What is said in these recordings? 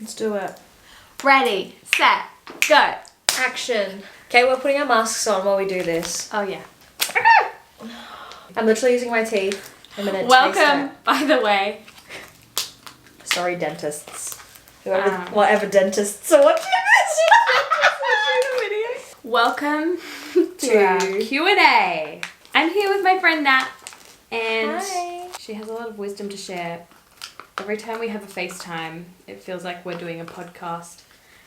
Let's do it. Ready, set, go. Action. Okay, we're putting our masks on while we do this. Oh yeah. I'm literally using my teeth. I'm gonna Welcome, by the way. Sorry, dentists. Whatever dentists are watching this. Welcome to our Q&A. I'm here with my friend Nat, and Hi. she has a lot of wisdom to share. Every time we have a FaceTime, it feels like we're doing a podcast.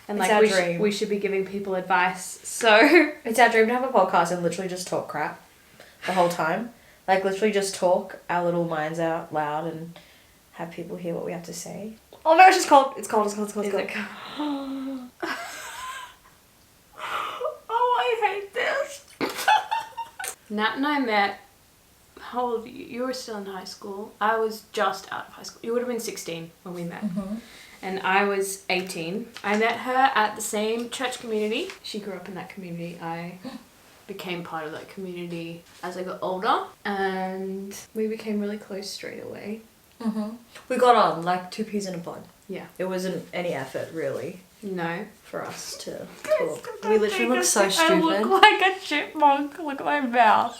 And It's like our dream. we should be giving people advice. So It's our dream to have a podcast and literally just talk crap the whole time. Like literally just talk our little minds out loud and have people hear what we have to say. Oh no, it's just cold. It's cold. Is it oh, I hate this. Nat and I met. How old were you? You were still in high school. I was just out of high school. You would have been 16 when we met. Mm-hmm. And I was 18. I met her at the same church community. She grew up in that community. I became part of that community as I got older. And we became really close straight away. Mm-hmm. We got on like two peas in a pod. Yeah. It wasn't any effort really No. for us to talk. We literally look so stupid. I look like a chipmunk. Look at my mouth.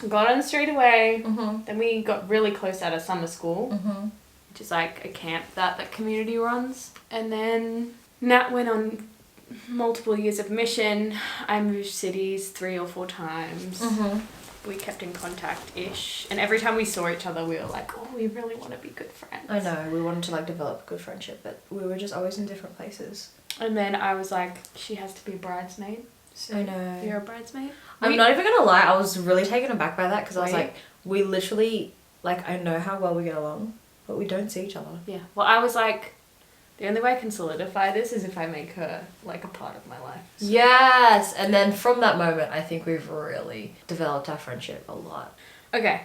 Got on straight away. Mm-hmm. Then we got really close at a summer school, Mm-hmm. which is like a camp that community runs. And then Nat went on multiple years of mission. I moved cities 3 or 4 times. Mm-hmm. We kept in contact-ish. And every time we saw each other, we were like, oh, we really want to be good friends. I know, we wanted to like develop a good friendship, but we were just always in different places. And then I was like, she has to be a bridesmaid. So I know. You're a bridesmaid? I'm not even gonna lie, I was really taken aback by that because I was Were you? like, we literally, like, I know how well we get along, but we don't see each other. Yeah. Well, I was like, the only way I can solidify this is if I make her like a part of my life. So. Yes! And then from that moment, I think we've really developed our friendship a lot. Okay.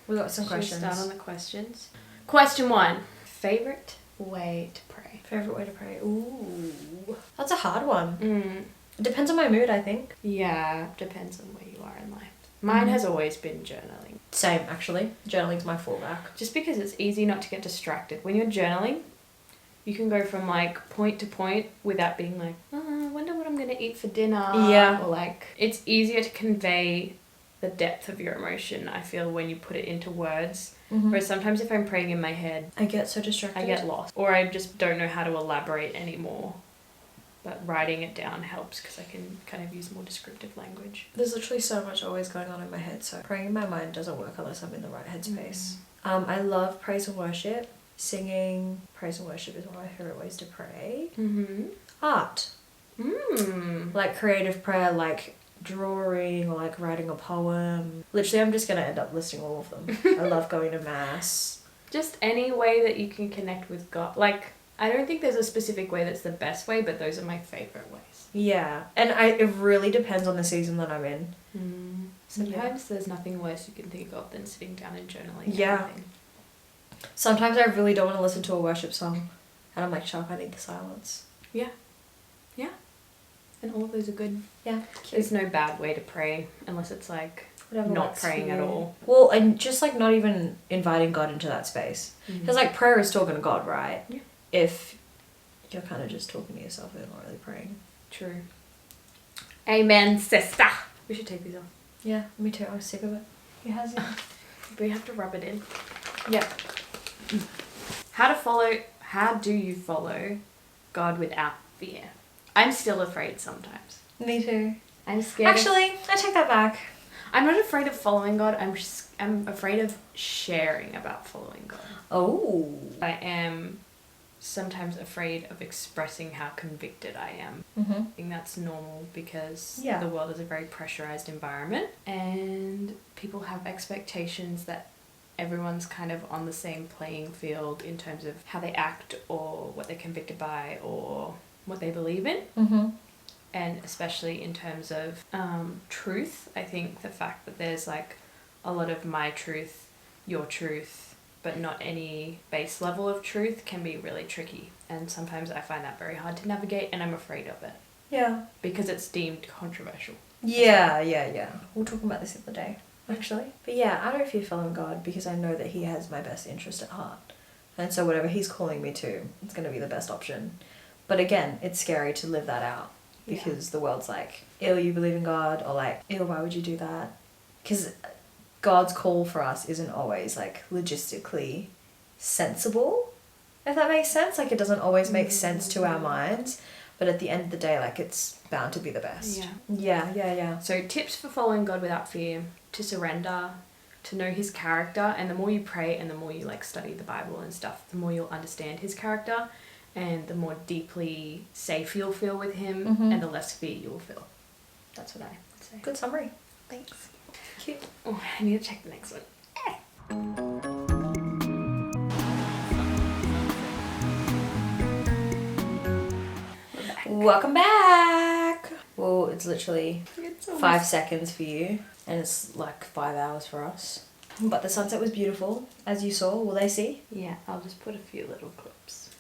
We got some Should we questions. start on the questions? Question 1. Favorite way to pray? Favorite way to pray? Ooh. That's a hard one. Mm. It depends on my mood, I think. Yeah, depends on where you are in life. Mine has always been journaling. Same, actually. Journaling's my fallback. Just because it's easy not to get distracted. When you're journaling, you can go from like point to point without being like, oh, I wonder what I'm going to eat for dinner. Yeah. Or like, it's easier to convey the depth of your emotion, I feel, when you put it into words. Mm-hmm. Whereas sometimes if I'm praying in my head, I get so distracted. I get lost. Or I just don't know how to elaborate anymore. But writing it down helps because I can kind of use more descriptive language. There's literally so much always going on in my head, so praying in my mind doesn't work unless I'm in the right headspace. I love praise and worship. Singing praise and worship is one of my favourite ways to pray. Mm-hmm. Art. Like creative prayer, like drawing or like writing a poem. Literally, I'm just going to end up listing all of them. I love going to mass. Just any way that you can connect with God. Like, I don't think there's a specific way that's the best way, but those are my favourite ways. Yeah, and it really depends on the season that I'm in. Sometimes there's nothing worse you can think of than sitting down and journaling. Yeah. Everything. Sometimes I really don't want to listen to a worship song, and I'm like, Sharp, I need the silence. Yeah. Yeah. And all of those are good. Yeah. There's no bad way to pray unless it's like Whatever not works for praying at you. all. Well, and just like not even inviting God into that space. Because like prayer is talking to God, right? Yeah. If you're kind of just talking to yourself and not really praying. True. Amen, sister. We should take these off. Yeah, me too. I'm sick of it. He has it. We have to rub it in. Yeah. How do you follow God without fear? I'm still afraid sometimes. Me too. I'm scared. Actually, I take that back. I'm not afraid of following God. I'm afraid of sharing about following God. Oh. I am sometimes afraid of expressing how convicted I am. Mm-hmm. I think that's normal because Yeah. the world is a very pressurized environment and people have expectations that everyone's kind of on the same playing field in terms of how they act or what they're convicted by or what they believe in. Mm-hmm. And especially in terms of truth, I think the fact that there's like a lot of my truth, your truth, but not any base level of truth can be really tricky. And sometimes I find that very hard to navigate and I'm afraid of it. Yeah. Because it's deemed controversial. Yeah. We were talking about this the other day, actually. But yeah, I don't fear following God because I know that He has my best interest at heart. And so whatever he's calling me to, it's going to be the best option. But again, it's scary to live that out because the world's like, ew, you believe in God, or like, ew, why would you do that? Because God's call for us isn't always like logistically sensible, if that makes sense. Like, it doesn't always make sense to our minds, but at the end of the day, like, it's bound to be the best. Yeah. So tips for following God without fear: to surrender, to know his character, and the more you pray and the more you like study the Bible and stuff, the more you'll understand his character, and the more deeply safe you'll feel with him, and the less fear you'll feel. That's what I would say. Good summary. Thanks. Cute. Oh, I need to check the next one. Welcome back. Well, it's literally 5 seconds for you, and it's like 5 hours for us. But the sunset was beautiful, as you saw. Will they see? Yeah, I'll just put a few little clips.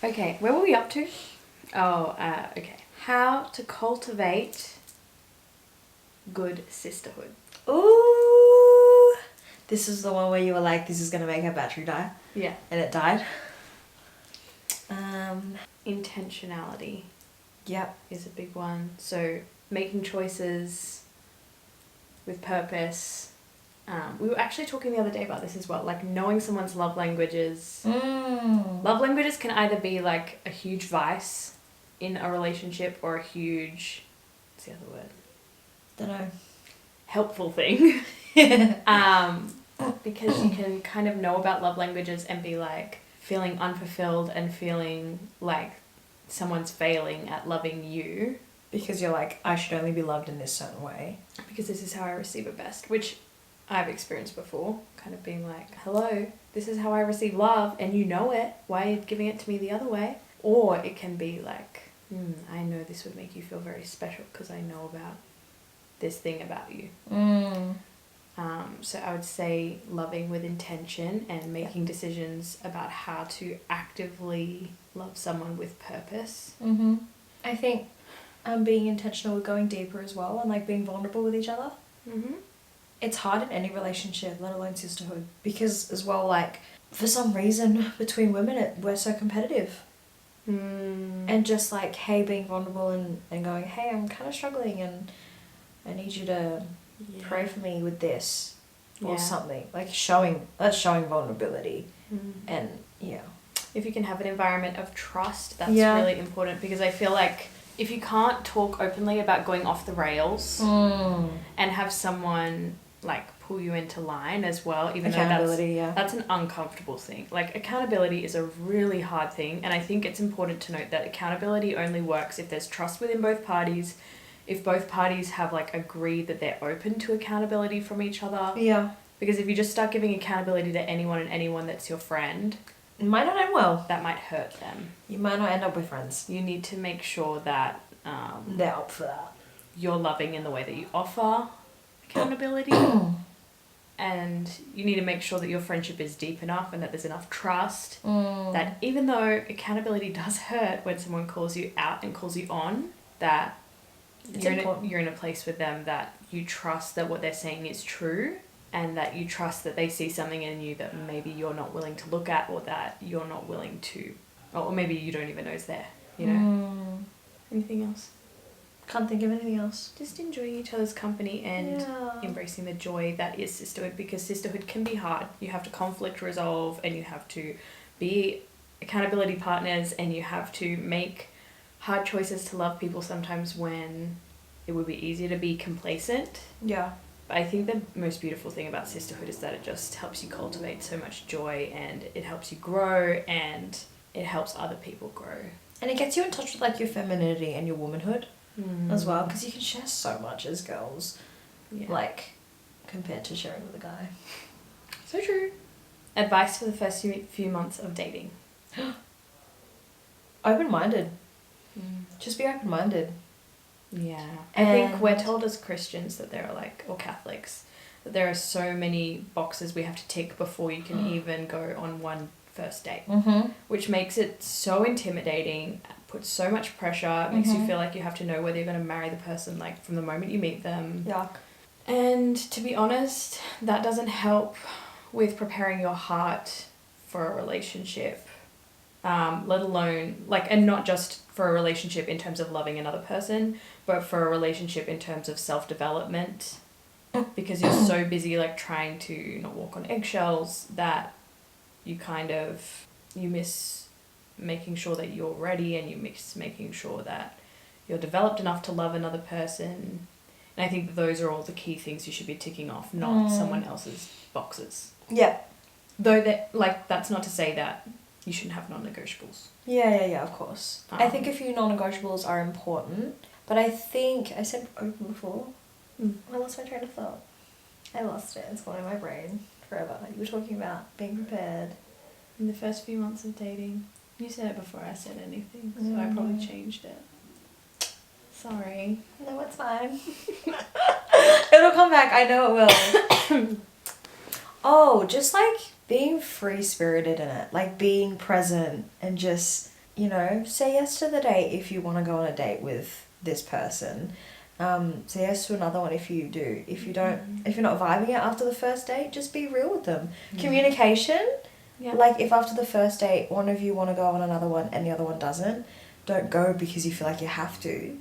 Okay, where were we up to? Okay. How to cultivate good sisterhood. Ooh. This is the one where you were like, this is going to make our battery die. Yeah. And it died. Intentionality. Yep. Is a big one. So making choices with purpose. We were actually talking the other day about this as well, like knowing someone's love languages. Love languages can either be like a huge vice in a relationship or a huge, what's the other word? Don't know. Helpful thing. Because you can kind of know about love languages and be like feeling unfulfilled and feeling like someone's failing at loving you. Because you're like, I should only be loved in this certain way. Because this is how I receive it best, which I've experienced before, kind of being like, hello, this is how I receive love, and you know it, why are you giving it to me the other way? Or it can be like, I know this would make you feel very special because I know about this thing about you. So I would say loving with intention and making decisions about how to actively love someone with purpose. I think being intentional with going deeper as well, and like being vulnerable with each other. It's hard in any relationship, let alone sisterhood, because as well, like, for some reason between women we're so competitive. And just like, hey, being vulnerable and going, hey, I'm kind of struggling and I need you to pray for me with this or something, like showing vulnerability. And if you can have an environment of trust, that's really important, because I feel like if you can't talk openly about going off the rails and have someone like pull you into line as well, even though that's an uncomfortable thing. Like, accountability is a really hard thing, and I think it's important to note that accountability only works if there's trust within both parties, if both parties have like agreed that they're open to accountability from each other. Because if you just start giving accountability to anyone and anyone that's your friend, it might not end well. That might hurt them. You might not end up with friends. You need to make sure that they're up for that. You're loving in the way that you offer accountability. And you need to make sure that your friendship is deep enough and that there's enough trust that even though accountability does hurt when someone calls you out and calls you on, that you're in a place with them that you trust that what they're saying is true, and that you trust that they see something in you that maybe you're not willing to look at, or that you're not willing to, or maybe you don't even know is there, you know. Anything else? Can't think of anything else. Just enjoying each other's company and embracing the joy that is sisterhood, because sisterhood can be hard. You have to conflict resolve, and you have to be accountability partners, and you have to make hard choices to love people sometimes when it would be easier to be complacent. But I think the most beautiful thing about sisterhood is that it just helps you cultivate so much joy, and it helps you grow, and it helps other people grow. And it gets you in touch with like your femininity and your womanhood as well, because you can share so much as girls, like, compared to sharing with a guy. So true. Advice for the first few months of dating. Open-minded. Just be open-minded. Yeah. I think we're told as Christians that there are like, or Catholics, that there are so many boxes we have to tick before you can even go on one first date, which makes it so intimidating, puts so much pressure, makes you feel like you have to know whether you're going to marry the person like from the moment you meet them. And to be honest, that doesn't help with preparing your heart for a relationship, let alone, like, and not just for a relationship in terms of loving another person, but for a relationship in terms of self-development, because you're so busy, like, trying to not walk on eggshells that you miss making sure that you're ready, and you miss making sure that you're developed enough to love another person. And I think those are all the key things you should be ticking off, not someone else's boxes. Yeah. Though that, like, that's not to say that you shouldn't have non-negotiables. Yeah, of course. I think a few non-negotiables are important, but I think I said open before. I lost my train of thought. I lost it. It's gone in my brain forever. You were talking about being prepared. In the first few months of dating. You said it before I said anything, so I probably changed it. Sorry. No, it's fine. It'll come back. I know it will. Oh, just like being free-spirited in it. Like being present and just, you know, say yes to the date if you want to go on a date with this person. Say yes to another one if you do. If you don't, if you're not vibing it after the first date, just be real with them. Communication. Yeah. Like if after the first date one of you want to go on another one and the other one doesn't, don't go because you feel like you have to.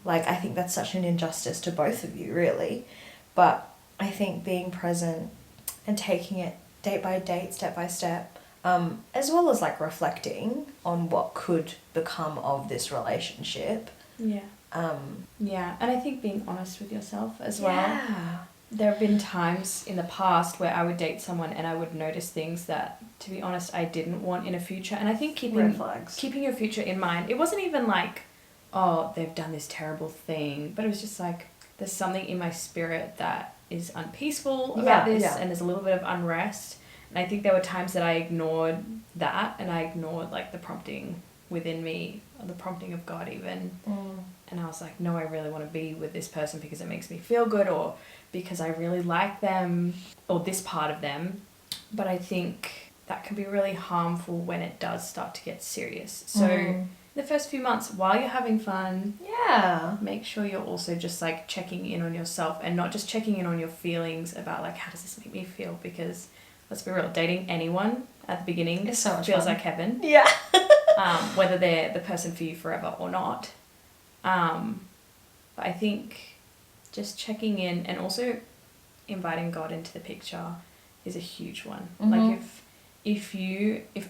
Like I think that's such an injustice to both of you, really. But I think being present and taking it date by date, step by step, as well as like reflecting on what could become of this relationship. Yeah, and I think being honest with yourself as well. Yeah. There have been times in the past where I would date someone and I would notice things that, to be honest, I didn't want in a future. And I think keeping your future in mind, it wasn't even like, oh, they've done this terrible thing, but it was just like, there's something in my spirit that is unpeaceful about this, and there's a little bit of unrest. And I think there were times that I ignored that, and I ignored like the prompting within me, or the prompting of God even. And I was like, no, I really want to be with this person because it makes me feel good, or because I really like them, or this part of them. But I think that can be really harmful when it does start to get serious. So the first few months, while you're having fun, make sure you're also just like checking in on yourself, and not just checking in on your feelings about like, how does this make me feel? Because let's be real, dating anyone at the beginning it's so much feels fun. like heaven. Yeah. Whether they're the person for you forever or not. But I think just checking in and also inviting God into the picture is a huge one. Like if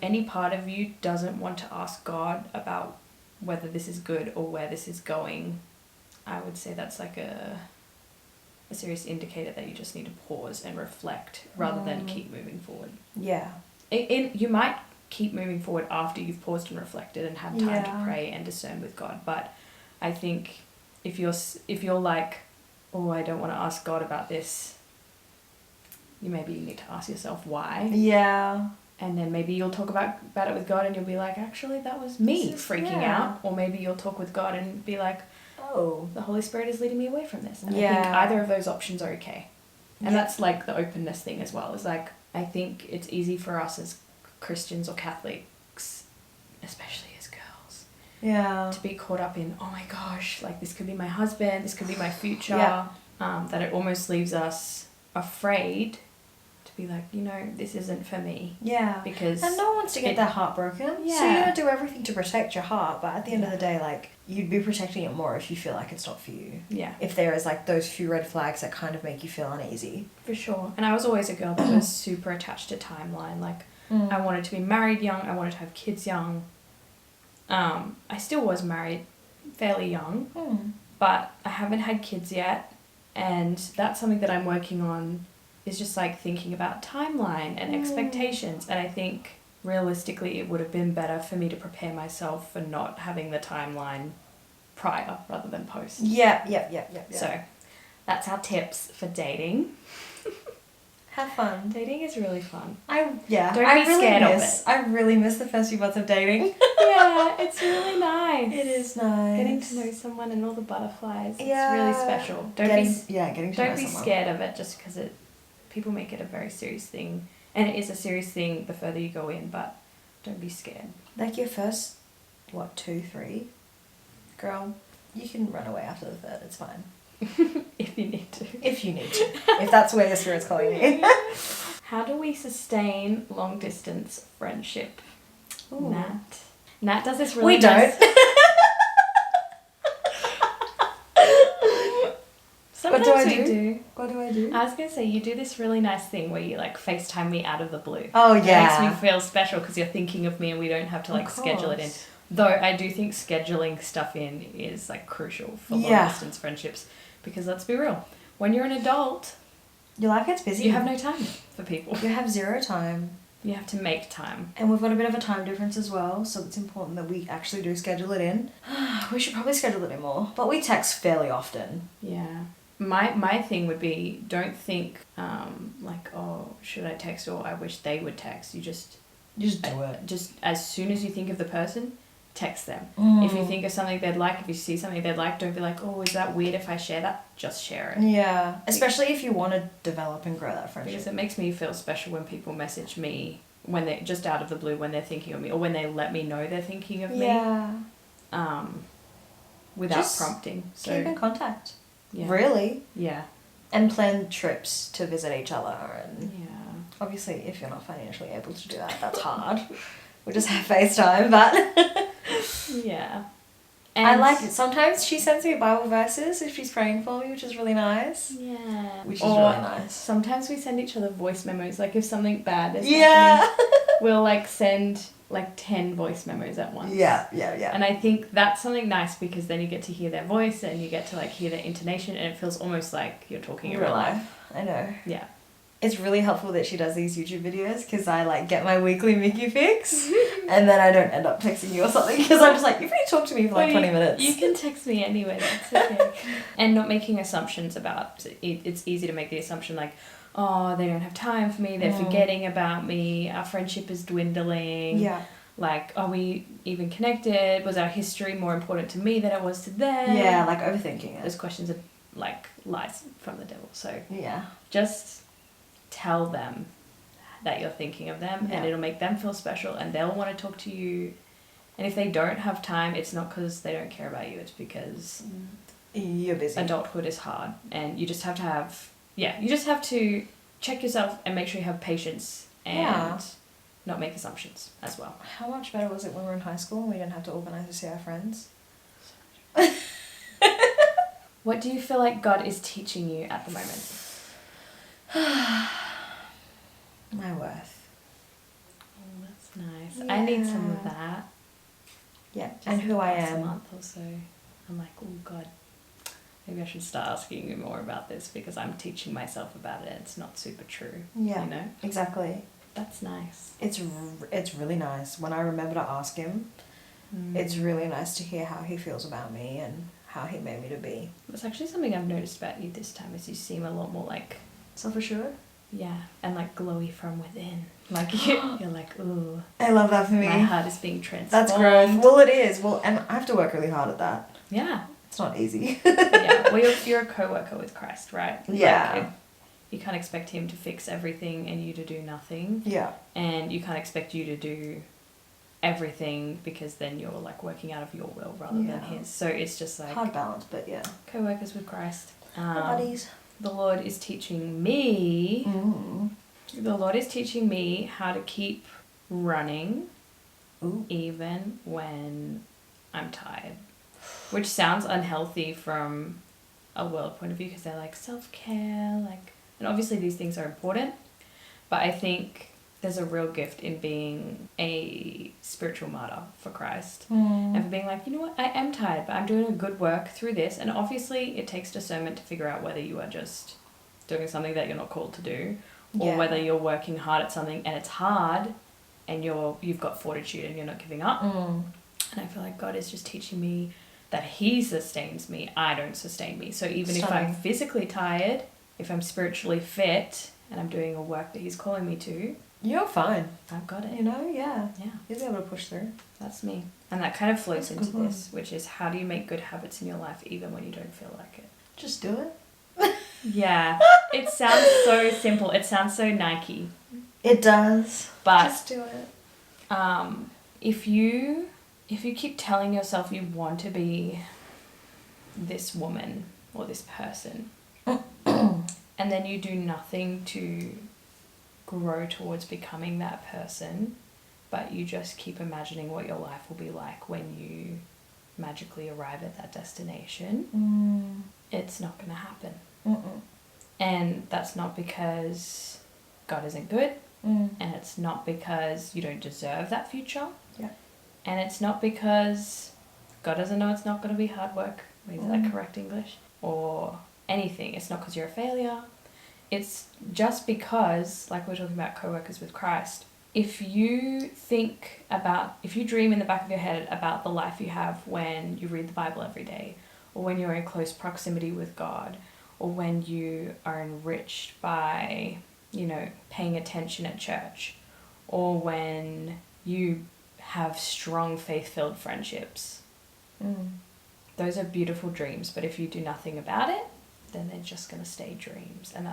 any part of you doesn't want to ask God about whether this is good or where this is going, I would say that's like a serious indicator that you just need to pause and reflect rather than keep moving forward. Yeah. You might keep moving forward after you've paused and reflected and had time to pray and discern with God. But I think if you're like, oh, I don't want to ask God about this, you need to ask yourself why. Yeah. And then maybe you'll talk about it with God and you'll be like, actually, that was me freaking out. Or maybe you'll talk with God and be like, oh, the Holy Spirit is leading me away from this. And I think either of those options are okay. And that's like the openness thing as well. Is like, I think it's easy for us as Christians or Catholics, especially as girls, to be caught up in, oh my gosh, like this could be my husband, this could be my future, that it almost leaves us afraid to be like, this isn't for me. Yeah. Because and no one wants to get their heart broken. Yeah. So you're going to do everything to protect your heart, but at the end of the day, like, you'd be protecting it more if you feel like it's not for you. Yeah. If there is like those few red flags that kind of make you feel uneasy. For sure. And I was always a girl that was super attached to timeline. Like, I wanted to be married young, I wanted to have kids young. I still was married fairly young, but I haven't had kids yet. And that's something that I'm working on, is just like thinking about timeline and expectations. And I think realistically it would have been better for me to prepare myself for not having the timeline prior rather than post. Yeah. So that's our tips for dating. Have fun. Dating is really fun. Don't be scared of it. I really miss the first few months of dating. Yeah, it's really nice. It is nice. Getting to know someone and all the butterflies. It's really special. Don't be scared of it just because people make it a very serious thing. And it is a serious thing the further you go in, but don't be scared. Like your first, 2, 3? Girl, you can run away after the third, it's fine. If you need to. If that's where your spirit's calling you. How do we sustain long distance friendship? Ooh. Nat does this really We don't. Sometimes What do I we do? What do I do? I was going to say, you do this really nice thing where you like FaceTime me out of the blue. Oh, yeah. It makes me feel special because you're thinking of me and we don't have to like schedule it in. Though I do think scheduling stuff in is like crucial for long distance friendships because let's be real, when you're an adult, your life gets busy. You have no time for people. You have zero time. You have to make time. And we've got a bit of a time difference as well, so it's important that we actually do schedule it in. We should probably schedule it in more, but we text fairly often. Yeah. My thing would be, don't think like, oh, should I text or I wish they would text. You just do it. Just as soon as you think of the person, text them. Mm. If you think of something they'd like, if you see something they'd like, don't be like, oh, is that weird if I share that? Just share it. Yeah, especially if you want to develop and grow that friendship. Because it makes me feel special when people message me when they're just out of the blue, when they're thinking of me, or when they let me know they're thinking of me. Without just prompting. So keep in contact. Yeah. Really. Yeah. And plan trips to visit each other. And obviously, if you're not financially able to do that, that's hard. We'll just have FaceTime, but yeah. And I like it. Sometimes she sends me Bible verses if she's praying for me, which is really nice. Yeah. Which is really nice. Sometimes we send each other voice memos. Like if something bad is happening, we'll like send like 10 voice memos at once. Yeah. And I think that's something nice because then you get to hear their voice and you get to like hear their intonation and it feels almost like you're talking in real life. I know. Yeah. It's really helpful that she does these YouTube videos because I like get my weekly Mickey fix and then I don't end up texting you or something because I'm just like, you've already talked to me for like 20 minutes. You can text me anyway, that's okay. And not making assumptions about it. It's easy to make the assumption like, oh, they don't have time for me, they're forgetting about me, our friendship is dwindling. Yeah. Like, are we even connected? Was our history more important to me than it was to them? Yeah, like overthinking it. Those questions are like lies from the devil. So yeah, just tell them that you're thinking of them and it'll make them feel special and they'll want to talk to you. And if they don't have time, it's not because they don't care about you, it's because you're busy. Adulthood is hard and you just have to check yourself and make sure you have patience and not make assumptions as well. How much better was it when we were in high school and we didn't have to organise to see our friends? What do you feel like God is teaching you at the moment? My worth. Oh, that's nice. Yeah. I need some of that. Yeah, and who I am. A month or so. I'm like, oh God, maybe I should start asking you more about this because I'm teaching myself about it. It's not super true. Yeah, you know? Exactly. That's nice. It's really nice. When I remember to ask him, it's really nice to hear how he feels about me and how he made me to be. It's actually something I've noticed about you this time is you seem a lot more like... self-assured? Yeah, and like glowy from within. Like you're like, ooh. I love that for me. My heart is being transformed. That's growth. Well, it is. Well, and I have to work really hard at that. Yeah. It's not easy. Yeah. Well, you're a co-worker with Christ, right? Yeah. Like, you can't expect him to fix everything and you to do nothing. Yeah. And you can't expect you to do everything because then you're like working out of your will rather than his. So it's just like... hard balance, but yeah. Co-workers with Christ. Buddies. The Lord is teaching me... The Lord is teaching me how to keep running even when I'm tired. Which sounds unhealthy from a world point of view because they're like self-care, like... And obviously these things are important, but I think there's a real gift in being a spiritual martyr for Christ. And for being like, you know what, I am tired, but I'm doing a good work through this. And obviously it takes discernment to figure out whether you are just doing something that you're not called to do or whether you're working hard at something and it's hard and you've got fortitude and you're not giving up. And I feel like God is just teaching me that he sustains me, I don't sustain me. So even if I'm physically tired, if I'm spiritually fit and I'm doing a work that he's calling me to, you're fine. I've got it. You know, yeah. Yeah. You'll be able to push through. That's me. And that kind of flows into this, which is how do you make good habits in your life even when you don't feel like it? Just do it. Yeah. It sounds so simple. It sounds so Nike. It does. But just do it. If you keep telling yourself you want to be this woman or this person and then you do nothing to grow towards becoming that person, but you just keep imagining what your life will be like when you magically arrive at that destination, it's not going to happen. And that's not because God isn't good, and it's not because you don't deserve that future, and it's not because God doesn't know it's not going to be hard work, is that correct English, or anything. It's not because you're a failure. It's just because, like we're talking about co-workers with Christ, if you dream in the back of your head about the life you have when you read the Bible every day, or when you're in close proximity with God, or when you are enriched by, paying attention at church, or when you have strong faith-filled friendships. Those are beautiful dreams, but if you do nothing about it, then they're just going to stay dreams. And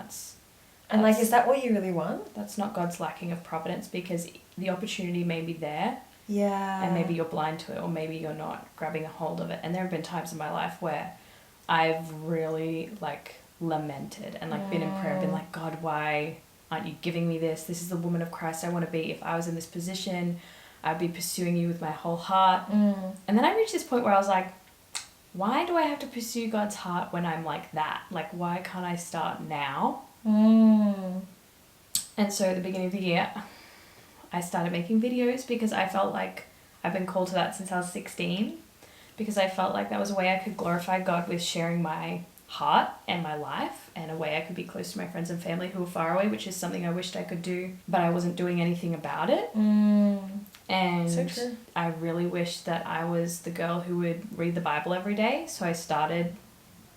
is that what you really want? That's not God's lacking of providence, because the opportunity may be there. Yeah. And maybe you're blind to it, or maybe you're not grabbing a hold of it. And there have been times in my life where I've really lamented and been in prayer, been like, God, why aren't you giving me this? This is the woman of Christ I want to be. If I was in this position, I'd be pursuing you with my whole heart. And then I reached this point where I was like, why do I have to pursue God's heart when I'm like that? Why can't I start now? And so at the beginning of the year, I started making videos because I felt like I've been called to that since I was 16, because I felt like that was a way I could glorify God with sharing my heart and my life, and a way I could be close to my friends and family who were far away, which is something I wished I could do, but I wasn't doing anything about it. And so true. I really wished that I was the girl who would read the Bible every day, so I started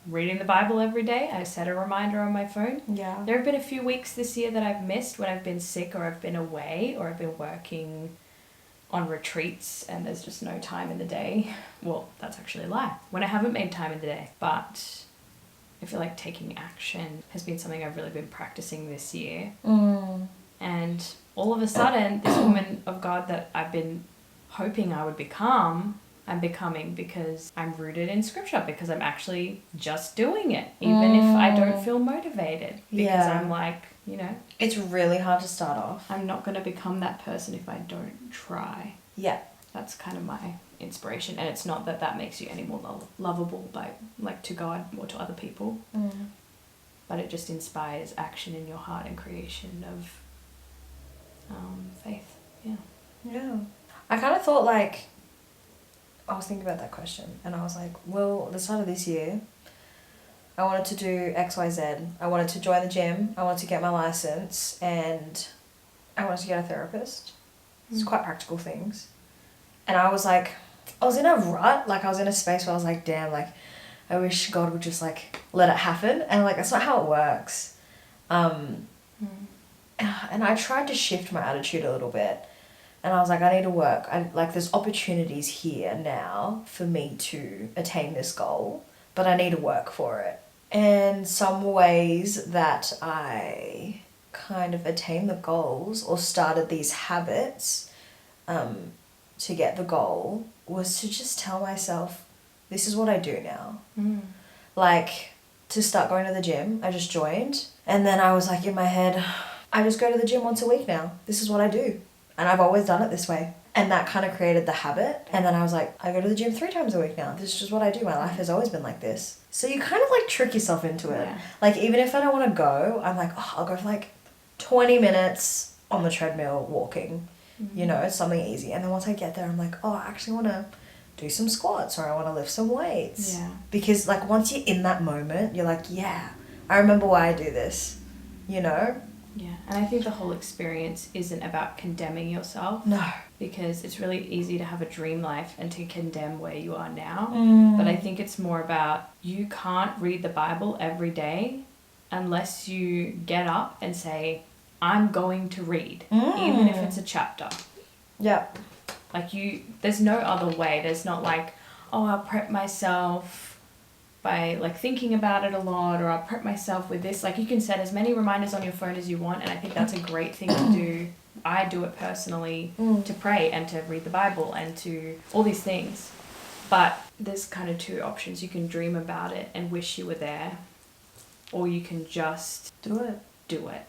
reading the Bible every day. I set a reminder on my phone. Yeah. There have been a few weeks this year that I've missed when I've been sick, or I've been away, or I've been working on retreats and there's just no time in the day. Well, that's actually a lie. When I haven't made time in the day. But I feel like taking action has been something I've really been practicing this year. And all of a sudden, this woman of God that I've been hoping I would become, I'm becoming, because I'm rooted in scripture, because I'm actually just doing it, even if I don't feel motivated. Because I'm like, it's really hard to start off. I'm not going to become that person if I don't try. Yeah. That's kind of my inspiration. And it's not that makes you any more lovable to God or to other people. But it just inspires action in your heart and creation of faith. Yeah. I kind of thought I was thinking about that question, and I was like, well, at the start of this year, I wanted to do XYZ. I wanted to join the gym, I wanted to get my license, and I wanted to get a therapist. It's quite practical things. And I was I was in a rut, I was in a space where I was like, damn, I wish God would just let it happen. And that's not how it works. And I tried to shift my attitude a little bit. And I was like, I need to work. There's opportunities here now for me to attain this goal, but I need to work for it. And some ways that I kind of attained the goals or started these habits to get the goal was to just tell myself, this is what I do now. To start going to the gym, I just joined. And then I was in my head, I just go to the gym once a week now. This is what I do. And I've always done it this way. And that kind of created the habit. And then I was like, I go to the gym 3 times a week now. This is just what I do. My life has always been like this. So you kind of trick yourself into it. Yeah. Even if I don't want to go, I'm I'll go for 20 minutes on the treadmill walking. Something easy. And then once I get there, I'm I actually want to do some squats, or I want to lift some weights. Yeah. Because once you're in that moment, you're yeah, I remember why I do this. Yeah, and I think the whole experience isn't about condemning yourself. No. Because it's really easy to have a dream life and to condemn where you are now. But I think it's more about, you can't read the Bible every day unless you get up and say, I'm going to read, even if it's a chapter. Yeah. There's no other way. There's not I'll prep myself by thinking about it a lot, or I'll prep myself with this. You can set as many reminders on your phone as you want, and I think that's a great thing to do. I do it personally to pray and to read the Bible and to all these things. But there's kind of 2 options. You can dream about it and wish you were there, or you can just do it.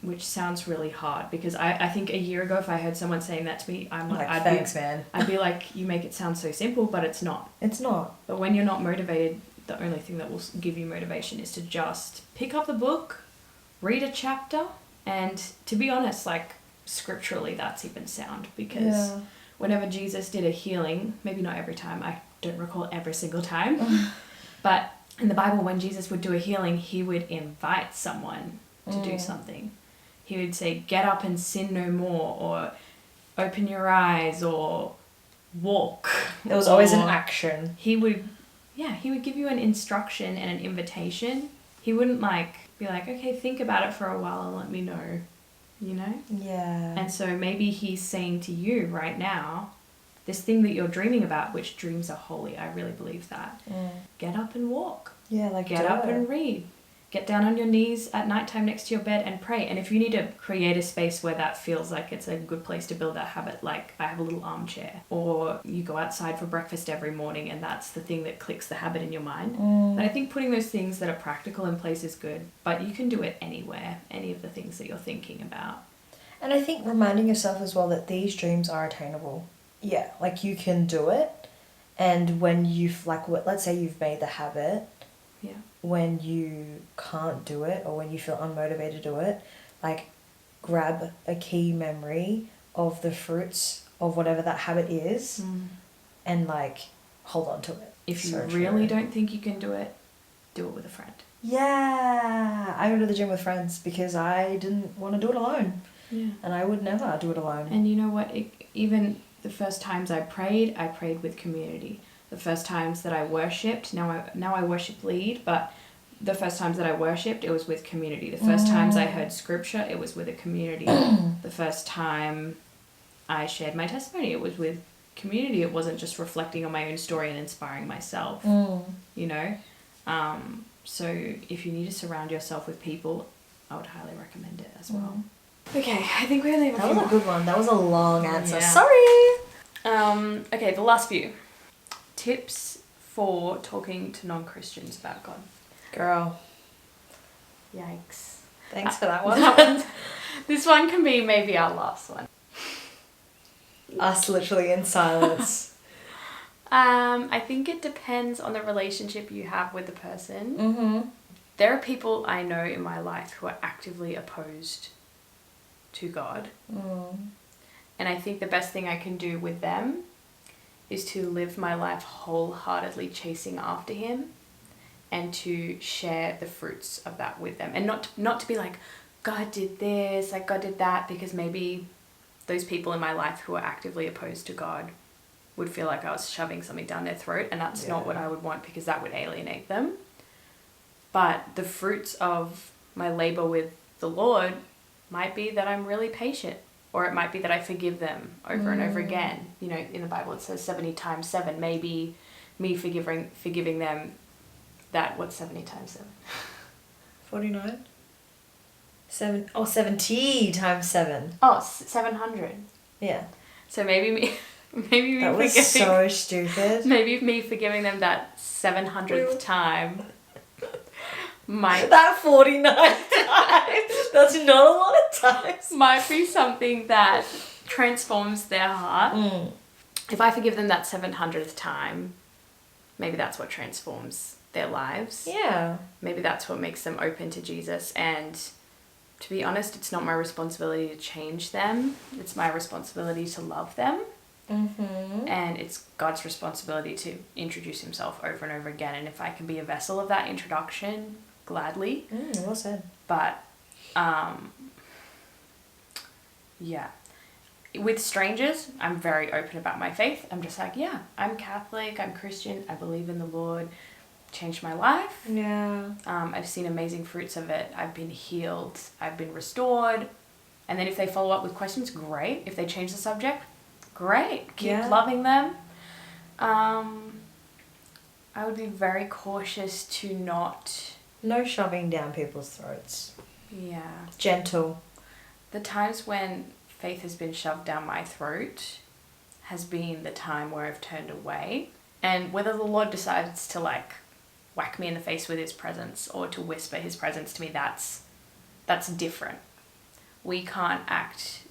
which sounds really hard, because I think a year ago if I heard someone saying that to me, Thanks, man. I'd be like, you make it sound so simple, but it's not. It's not. But when you're not motivated, the only thing that will give you motivation is to just pick up the book, read a chapter, and to be honest, like scripturally that's even sound, because whenever Jesus did a healing, maybe not every time, I don't recall every single time, but in the Bible when Jesus would do a healing, he would invite someone to do something. He would say, get up and sin no more, or open your eyes, or walk. There was always an action. He would give you an instruction and an invitation. He wouldn't be like, okay, think about it for a while and let me know, you know? Yeah. And so maybe he's saying to you right now, this thing that you're dreaming about, which dreams are holy, I really believe that. Get up and walk. Yeah, get up and read. Get down on your knees at nighttime next to your bed and pray. And if you need to create a space where that feels like it's a good place to build that habit, like I have a little armchair, or you go outside for breakfast every morning and that's the thing that clicks the habit in your mind. And I think putting those things that are practical in place is good, but you can do it anywhere, any of the things that you're thinking about. And I think reminding yourself as well that these dreams are attainable. Yeah, like you can do it. And when you've, let's say you've made the habit, when you can't do it or when you feel unmotivated to do it, grab a key memory of the fruits of whatever that habit is and hold on to it. If you really don't think you can do it with a friend. Yeah, I go to the gym with friends because I didn't want to do it alone. Yeah. And I would never do it alone. And you know what, even the first times I prayed with community. The first times that I worshipped, now I worship lead, but the first times that I worshipped, it was with community. The first times I heard scripture, it was with a community. The first time I shared my testimony, it was with community. It wasn't just reflecting on my own story and inspiring myself, you know? So if you need to surround yourself with people, I would highly recommend it as well. Okay, I think we only have a few That was a good one. That was a long answer. Yeah. Sorry! Okay, the last few. Tips for talking to non-Christians about God. Girl. Yikes. Thanks for that one. This one can be maybe our last one. Us literally in silence. I think it depends on the relationship you have with the person. There are people I know in my life who are actively opposed to God. And I think the best thing I can do with them is to live my life wholeheartedly chasing after him and to share the fruits of that with them. And not to be like, God did this, God did that, because maybe those people in my life who are actively opposed to God would feel like I was shoving something down their throat, and that's not what I would want, because that would alienate them. But the fruits of my labor with the Lord might be that I'm really patient, or it might be that I forgive them over and over again. You know, in the Bible it says 70 times 7. Maybe me forgiving them that, what's 70 times 7? 49? 70 times 7. Oh, 700. Yeah. So maybe me that was so stupid. Maybe me forgiving them that 700th time might... That 49 times! That's not a lot of times. Might be something that transforms their heart. If I forgive them that 700th time, maybe that's what transforms their lives. Yeah. Maybe that's what makes them open to Jesus. And to be honest, it's not my responsibility to change them. It's my responsibility to love them. And it's God's responsibility to introduce himself over and over again. And if I can be a vessel of that introduction, gladly. Well said. But, yeah. With strangers, I'm very open about my faith. I'm just like, yeah, I'm Catholic, I'm Christian, I believe in the Lord. Changed my life. Yeah. I've seen amazing fruits of it. I've been healed. I've been restored. And then if they follow up with questions, great. If they change the subject, great. Keep loving them. I would be very cautious to not... No shoving down people's throats. Yeah. Gentle. The times when faith has been shoved down my throat has been the time where I've turned away. And whether the Lord decides to whack me in the face with his presence or to whisper his presence to me, that's different. we can't act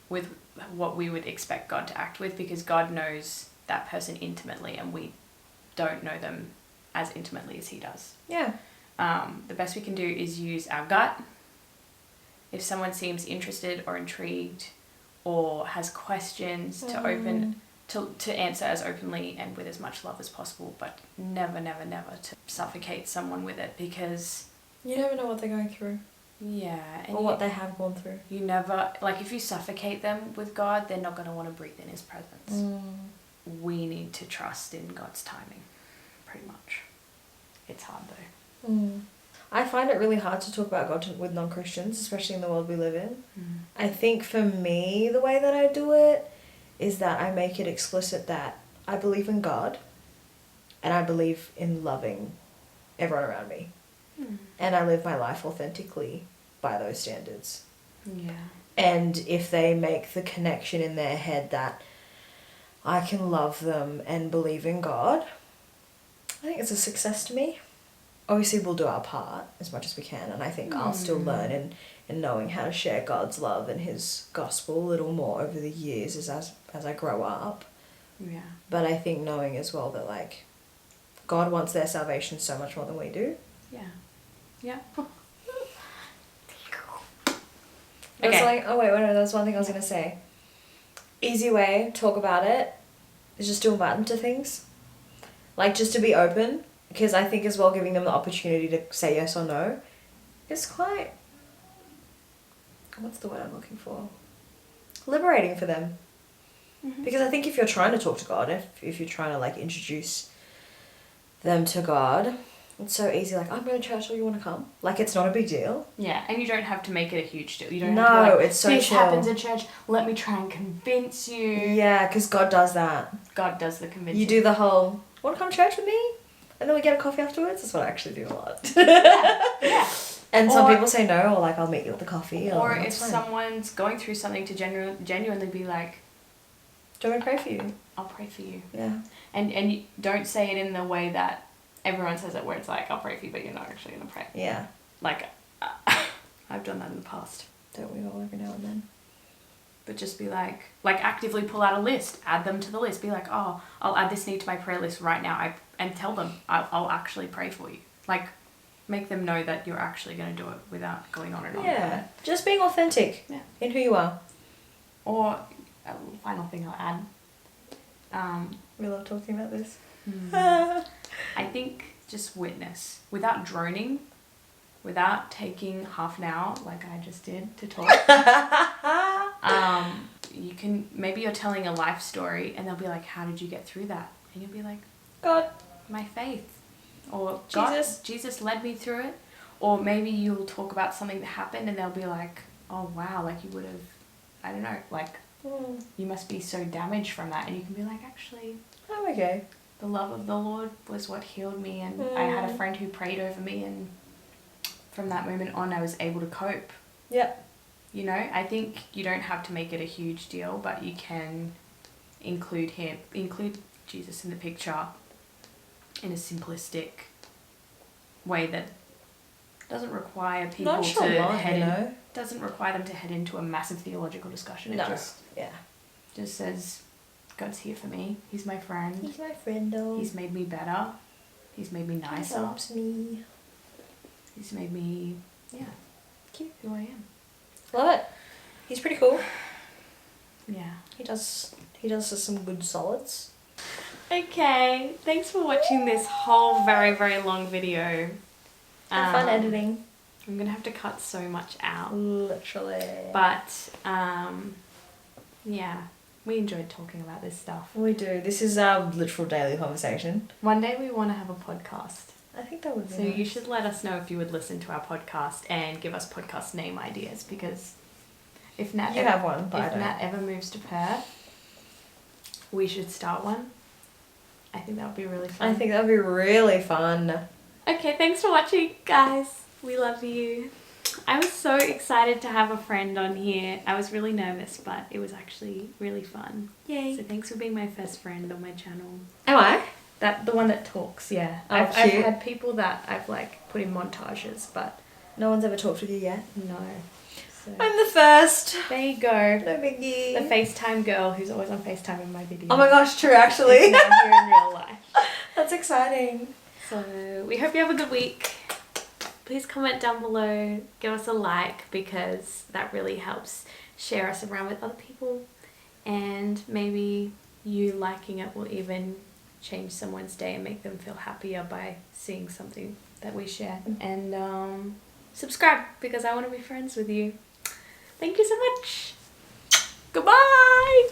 with what we would expect God to act with, because God knows that person intimately and we don't know them as intimately as he does. Yeah. The best we can do is use our gut. If someone seems interested or intrigued or has questions, to answer as openly and with as much love as possible, but never, never, never to suffocate someone with it, because you never know what they're going through. Yeah. And or what they have gone through. You never, like, if you suffocate them with God, they're not going to want to breathe in his presence. We need to trust in God's timing, pretty much. It's hard though. I find it really hard to talk about God with non-Christians, especially in the world we live in. I think for me, the way that I do it is that I make it explicit that I believe in God and I believe in loving everyone around me. And I live my life authentically by those standards. Yeah. And if they make the connection in their head that I can love them and believe in God, I think it's a success to me. Obviously, we'll do our part as much as we can, and I think I'll still learn in knowing how to share God's love and his gospel a little more over the years as I grow up. Yeah. But I think knowing as well that, like, God wants their salvation so much more than we do. Yeah. Yeah. Okay. That's one thing I was going to say. Easy way, talk about it, is just to invite them to things. Like, just to be open. Because I think as well, giving them the opportunity to say yes or no is quite... what's the word I'm looking for? Liberating for them. Because I think if you're trying to talk to God, if you're trying to, like, introduce them to God, it's so easy, like, I'm going to church, or you want to come? Like, it's not a big deal. Yeah, and you don't have to make it a huge deal. You don't have to be like, it's so this chill. happens at church, let me try and convince you. Yeah, because God does that. God does the convincing. You do the whole, want to come to church with me? And then we get a coffee afterwards? That's what I actually do a lot. Yeah. And some people say no, or like, I'll meet you at the coffee. Or if someone's going through something, to genuinely be like, do you want me to pray for you? I'll pray for you. Yeah. And you don't say it in the way that everyone says it, where it's like, I'll pray for you, but you're not actually going to pray. Yeah. Like, I've done that in the past. Don't we all every now and then? But just be like actively pull out a list, add them to the list. Be like, oh, I'll add this need to my prayer list right now. And tell them, I'll actually pray for you. Like, make them know that you're actually going to do it without going on and on. Yeah. Just being authentic in who you are. Or, final thing I'll add. We love talking about this. I think just witness. Without droning, without taking half an hour like I just did to talk. You can, maybe you're telling a life story and they'll be like, how did you get through that? And you'll be like, God. My faith. Or Jesus led me through it. Or maybe you'll talk about something that happened and they'll be like, oh wow, like you would have, I don't know, like you must be so damaged from that. And you can be like, actually, I'm okay. The love of the Lord was what healed me, and I had a friend who prayed over me, and from that moment on I was able to cope. Yeah. You know, I think you don't have to make it a huge deal, but you can include Jesus in the picture in a simplistic way that doesn't require people doesn't require them to head into a massive theological discussion. It just says, God's here for me. He's my friend. He's my friend, though. He's made me better. He's made me nicer. He helps me. He's made me, cute. Who I am. Love it. He's pretty cool. Yeah. He does some good solids. Okay. Thanks for watching this whole very, very long video. Have fun editing. I'm going to have to cut so much out. Literally. But, yeah. We enjoyed talking about this stuff. We do. This is our literal daily conversation. One day we want to have a podcast. I think that would be So nice. you should let us know if you would listen to our podcast and give us podcast name ideas, because if Nat ever moves to Perth, we should start one. I think that would be really fun. I think that would be really fun. Okay, thanks for watching, guys. We love you. I was so excited to have a friend on here. I was really nervous, but it was actually really fun. Yay. So thanks for being my first friend on my channel. Am I? The one that talks, yeah. Oh, I've cute. had people that I've like put in montages, but No one's ever talked with you yet? no. So I'm the first. there you go. No biggie. The FaceTime girl who's always on FaceTime in my videos. Oh my gosh, true actually. Is now here in real life. That's exciting. So we hope you have a good week. Please comment down below, give us a like, because that really helps share us around with other people, and maybe you liking it will even change someone's day and make them feel happier by seeing something that we share. And subscribe, because I want to be friends with you. Thank you so much. Goodbye.